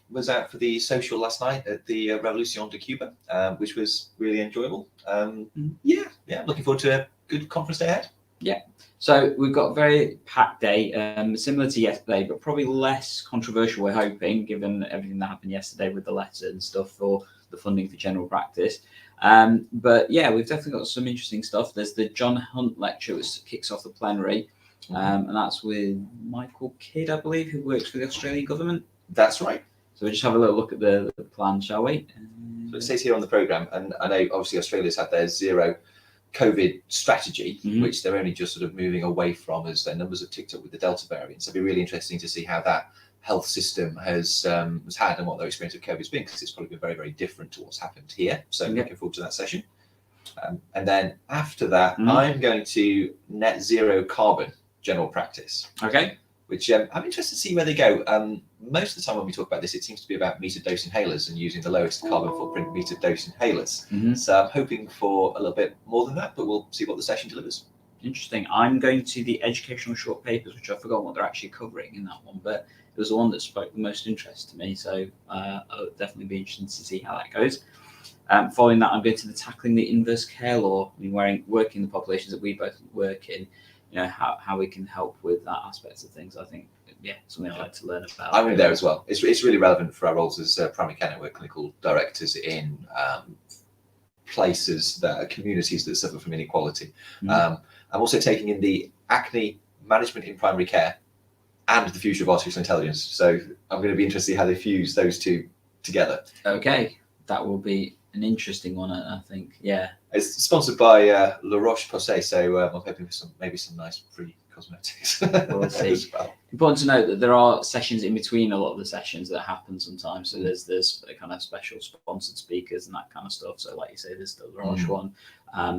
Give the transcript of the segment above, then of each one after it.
was out for the social last night at the Revolución de Cuba, which was really enjoyable. Yeah, looking forward to a good conference day ahead. Yeah, so we've got a very packed day, similar to yesterday, but probably less controversial, we're hoping, given everything that happened yesterday with the letter and stuff for the funding for general practice. But yeah, we've definitely got some interesting stuff. There's the John Hunt lecture, which kicks off the plenary, and that's with Michael Kidd, I believe, who works for the Australian government. That's right. So we'll just have a little look at the plan, shall we? So it says here on the programme, and I know obviously Australia's had their zero COVID strategy, which they're only just sort of moving away from as their numbers have ticked up with the Delta variant. So it'll be really interesting to see how that health system has had and what their experience of COVID has been, because it's probably been very, very different to what's happened here. So looking forward to that session. And then after that, I'm going to net zero carbon general practice. Okay. Which I'm interested to see where they go. Most of the time when we talk about this, it seems to be about metered dose inhalers and using the lowest carbon footprint metered dose inhalers. So I'm hoping for a little bit more than that, but we'll see what the session delivers. Interesting. I'm going to the educational short papers, which I've forgotten what they're actually covering in that one, but it was the one that spoke the most interest to me. So I'll definitely be interested to see how that goes. Following that, I'm going to the tackling the inverse care law. I mean, working in the populations that we both work in, how we can help with that aspect of things. I think, something I'd like to learn about. I'm in there as well. It's really relevant for our roles as primary care network clinical directors in places that are communities that suffer from inequality. I'm also taking in the acne management in primary care and the future of artificial intelligence. So I'm going to be interested to see how they fuse those two together. Okay, that will be an interesting one, I think. Yeah. It's sponsored by La Roche-Posay, so I'm hoping for maybe some nice free cosmetics. We'll see. As well. Important to note that there are sessions in between a lot of the sessions that happen sometimes. So there's a kind of special sponsored speakers and that kind of stuff. So like you say, there's the La Roche one.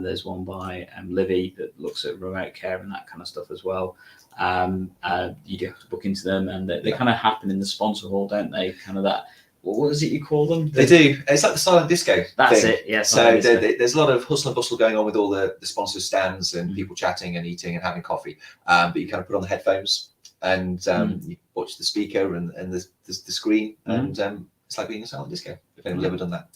There's one by Livy that looks at remote care and that kind of stuff as well. You do have to book into them, and they kind of happen in the sponsor hall, don't they? Kind of that. What is it you call them? They do. It's like the silent disco. That's it. Yeah. So there's a lot of hustle and bustle going on with all the sponsor stands and people chatting and eating and having coffee. But you kind of put on the headphones and you watch the speaker and the screen, and it's like being a silent disco. If anyone's ever done that.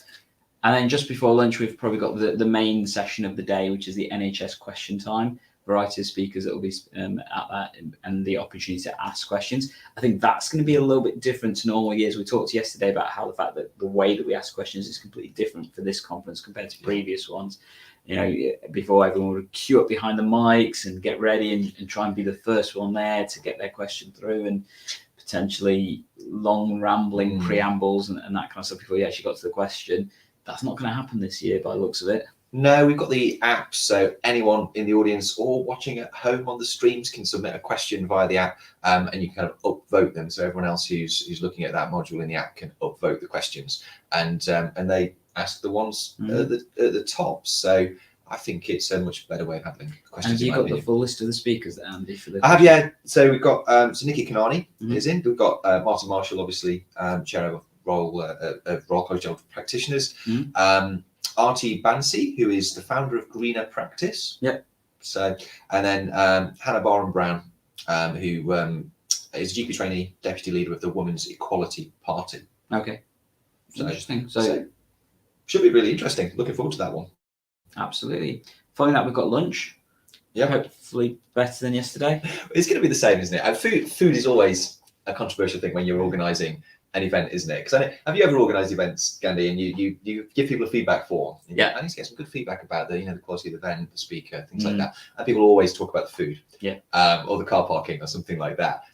And then just before lunch, we've probably got the main session of the day, which is the NHS question time. Variety of speakers that will be at that, and the opportunity to ask questions. I think that's going to be a little bit different to normal years. We talked yesterday about how the fact that the way that we ask questions is completely different for this conference compared to previous ones. Before everyone would queue up behind the mics and get ready and try and be the first one there to get their question through, and potentially long rambling preambles and that kind of stuff before you actually got to the question. That's not going to happen this year by the looks of it. No, we've got the app, so anyone in the audience or watching at home on the streams can submit a question via the app, and you can kind of upvote them. So everyone else who's looking at that module in the app can upvote the questions, and they ask the ones at the top. So I think it's a much better way of handling questions. And have you got the full list of the speakers, Andy? For the I have, yeah. So we've got so Nikki Kanani is in. We've got Martin Marshall, obviously, chair of Royal College of General Practitioners. Artie Bansi, who is the founder of Greener Practice. Yep. So, and then Hannah Barham-Brown, who is a GP trainee, deputy leader of the Women's Equality Party. Okay. So, interesting. So should be really interesting. Looking forward to that one. Absolutely. Following that, we've got lunch. Yeah. Hopefully better than yesterday. It's going to be the same, isn't it? And food is always a controversial thing when you're organising an event, isn't it? Because have you ever organised events, Gandhi, and you give people a feedback form? I need to get some good feedback about the quality of the event, the speaker, things like that. And people always talk about the food, or the car parking or something like that.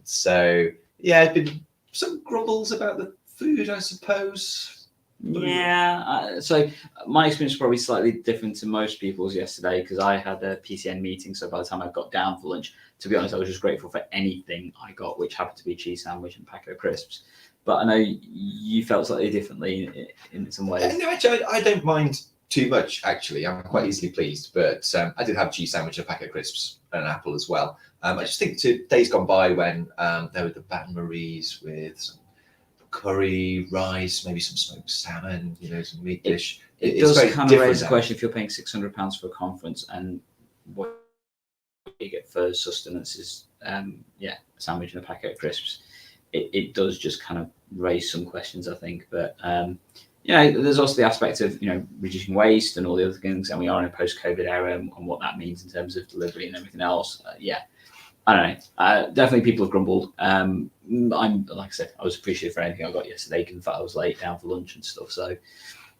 So it's been some grumbles about the food, I suppose. Yeah. So my experience was probably slightly different to most people's yesterday, because I had a PCN meeting. So by the time I got down for lunch, to be honest, I was just grateful for anything I got, which happened to be a cheese sandwich and a packet of crisps. But I know you felt slightly differently in some ways. No, actually, I don't mind too much, actually. I'm quite easily pleased. But I did have a cheese sandwich, a packet of crisps, and an apple as well. I just think to days gone by when there were the Baton Maries with some curry, rice, maybe some smoked salmon, some meat dish. It does kind of raise the question, if you're paying £600 for a conference and what you get for sustenance is a sandwich and a packet of crisps. it does just kind of raise some questions, I think. But there's also the aspect of reducing waste and all the other things, and we are in a post-COVID era and what that means in terms of delivery and everything else. I don't know. Definitely, people have grumbled. I'm like I said, I was appreciative for anything I got yesterday. In fact, I was late down for lunch and stuff. So,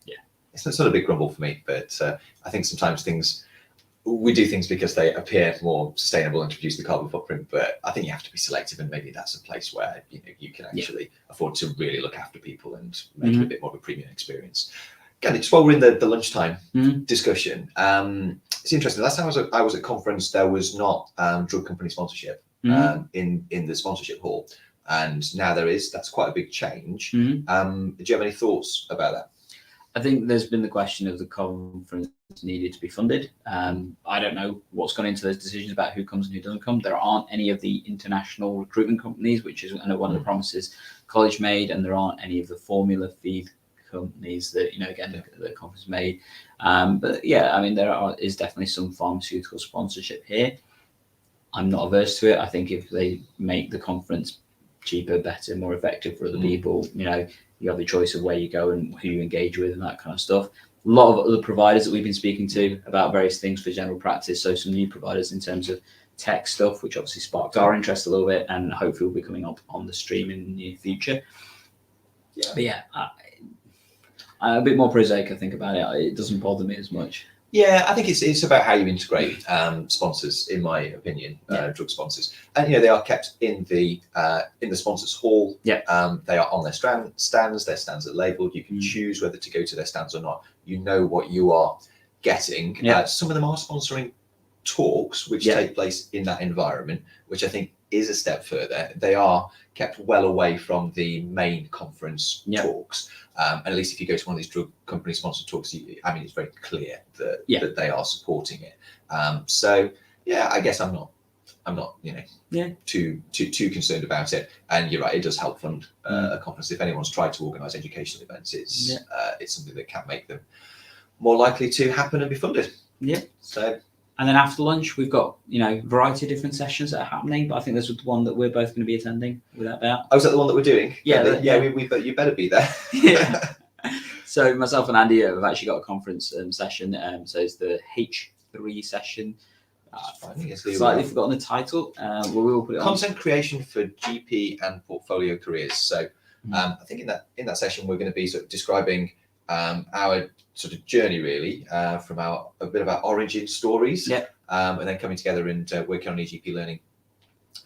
yeah, it's not a big grumble for me, but I think sometimes we do things because they appear more sustainable and reduce the carbon footprint. But I think you have to be selective, and maybe that's a place where you can actually afford to really look after people and make it a bit more of a premium experience. Again, just while we're in the lunchtime discussion, it's interesting. Last time I was at a conference, there was not drug company sponsorship in the sponsorship hall, and now there is. That's quite a big change. Do you have any thoughts about that? I think there's been the question of the conference needed to be funded. I don't know what's gone into those decisions about who comes and who doesn't come. There aren't any of the international recruitment companies, which is, I know, one of the promises college made, and there aren't any of the formula feed companies that the conference made. But yeah, I mean, is definitely some pharmaceutical sponsorship here. I'm not averse to it. I think if they make the conference cheaper, better, more effective for other people, you have the choice of where you go and who you engage with and that kind of stuff. A lot of other providers that we've been speaking to about various things for general practice. So some new providers in terms of tech stuff, which obviously sparked our interest a little bit, and hopefully will be coming up on the stream in the near future. Yeah. But yeah, I'm a bit more prosaic, I think, about it. It doesn't bother me as much. Yeah, I think it's about how you integrate sponsors, in my opinion, drug sponsors, and they are kept in the sponsors hall. Yeah, they are on their stands. Their stands are labelled. You can choose whether to go to their stands or not. You know what you are getting. Yeah. Some of them are sponsoring talks which take place in that environment, which I think is a step further. They are kept well away from the main conference talks. And at least if you go to one of these drug company sponsored talks, it's very clear that they are supporting it. So yeah, I guess I'm not too concerned about it. And you're right, it does help fund a conference. If anyone's tried to organise educational events, it's something that can make them more likely to happen and be funded. Yeah. So. And then after lunch, we've got, a variety of different sessions that are happening, but I think this is the one that we're both going to be attending, without doubt. Oh, is that the one that we're doing? Yeah. You better be there. Yeah. So myself and Andy have actually got a conference session. So it's the H3 session. Slightly forgotten the title. We will put it on. Content creation for GP and portfolio careers. So I think in that session, we're going to be sort of describing our sort of journey, really, from a bit of our origin stories, and then coming together and working on EGP learning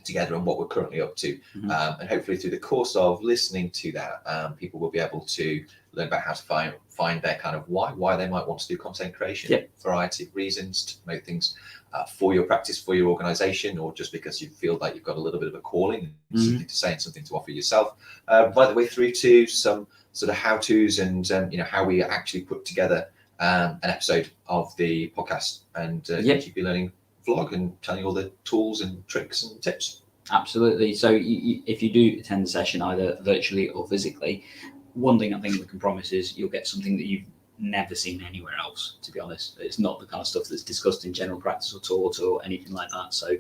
together and what we're currently up to. And hopefully through the course of listening to that, people will be able to learn about how to find their kind of why they might want to do content creation, variety of reasons to make things for your practice, for your organization, or just because you feel like you've got a little bit of a calling, something to say and something to offer yourself, right the way through to some sort of how-tos and how we actually put together an episode of the podcast and EGP learning vlog and telling you all the tools and tricks and tips. Absolutely. So if you do attend the session either virtually or physically, one thing I think we can promise is you'll get something that you've never seen anywhere else, to be honest. It's not the kind of stuff that's discussed in general practice or taught or anything like that. So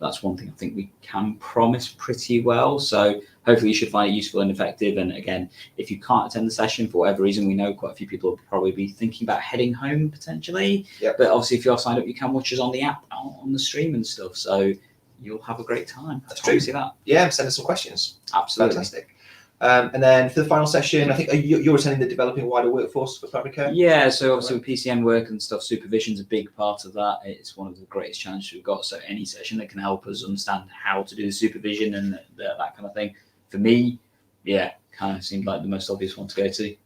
that's one thing I think we can promise pretty well. So hopefully you should find it useful and effective. And again, if you can't attend the session for whatever reason, we know quite a few people will probably be thinking about heading home potentially. But obviously if you're signed up, you can watch us on the app, on the stream and stuff. So you'll have a great time. That's true. See that. Yeah, send us some questions. Absolutely. Fantastic. And then for the final session, I think you're attending the Developing Wider Workforce for Primary Care? Yeah, so obviously with PCN work and stuff, supervision's a big part of that. It's one of the greatest challenges we've got. So any session that can help us understand how to do the supervision and that kind of thing, for me, kind of seemed like the most obvious one to go to.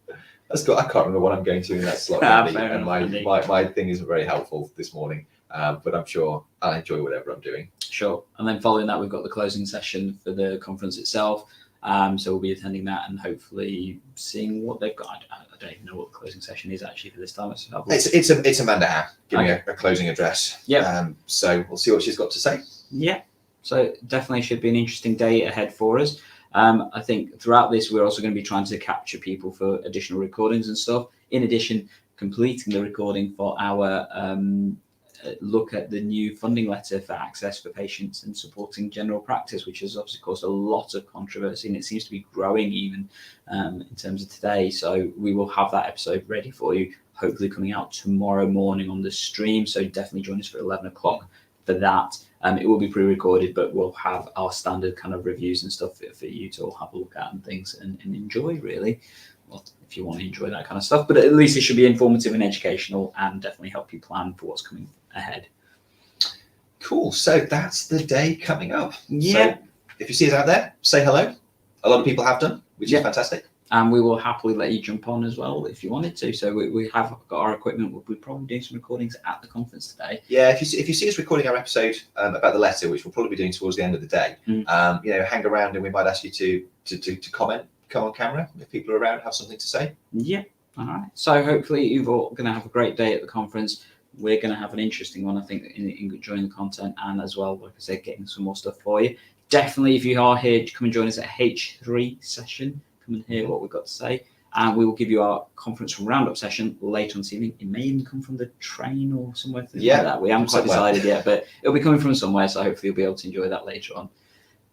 That's good. I can't remember what I'm going to in that slot, and my thing isn't very helpful this morning, but I'm sure I'll enjoy whatever I'm doing. Sure. And then following that, we've got the closing session for the conference itself. So we'll be attending that and hopefully seeing what they've got. I don't even know what the closing session is actually for this time. It's Amanda Howe giving a closing address. Yeah. So we'll see what she's got to say. Yeah. So definitely should be an interesting day ahead for us. I think throughout this, we're also going to be trying to capture people for additional recordings and stuff. In addition, completing the recording for our look at the new funding letter for access for patients and supporting general practice, which has obviously caused a lot of controversy, and it seems to be growing even in terms of today. So we will have that episode ready for you, hopefully coming out tomorrow morning on the stream. So definitely join us for 11 o'clock for that. It will be pre-recorded, but we'll have our standard kind of reviews and stuff for you to all have a look at and things and enjoy, really. Well, if you want to enjoy that kind of stuff, but at least it should be informative and educational and definitely help you plan for what's coming ahead. Cool. So that's the day coming up. Yeah. So if you see us out there, say hello. A lot of people have done, which is fantastic. And we will happily let you jump on as well if you wanted to. So we have got our equipment. We'll be probably doing some recordings at the conference today. Yeah, if you see us recording our episode about the letter, which we'll probably be doing towards the end of the day, hang around and we might ask you to comment, come on camera if people are around, have something to say. Yeah. All right. So hopefully you're all going to have a great day at the conference. We're going to have an interesting one, I think, in enjoying the content and as well, like I said, getting some more stuff for you. Definitely, if you are here, come and join us at H3 session. Come and hear what we've got to say. And we will give you our conference roundup session later on this evening. It may even come from the train or somewhere like that. We haven't quite decided yet, but it'll be coming from somewhere, so hopefully you'll be able to enjoy that later on.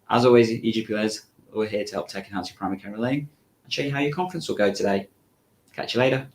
As always, EGP players, we're here to help tech enhance your primary care relaying and show you how your conference will go today. Catch you later.